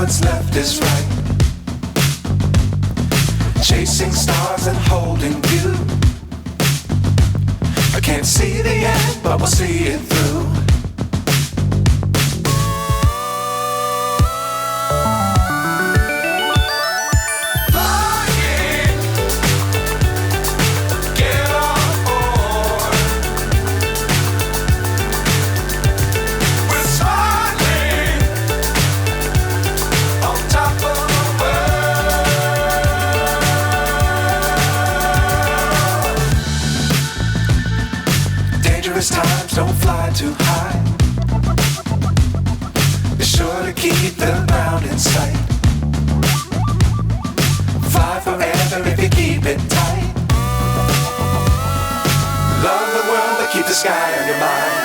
what's left is right. Chasing stars and holding you. I can't see the end, but we'll see it through. Times don't fly too high. Be sure to keep the ground in sight. Fly forever if you keep it tight. Love the world but keep the sky on your mind.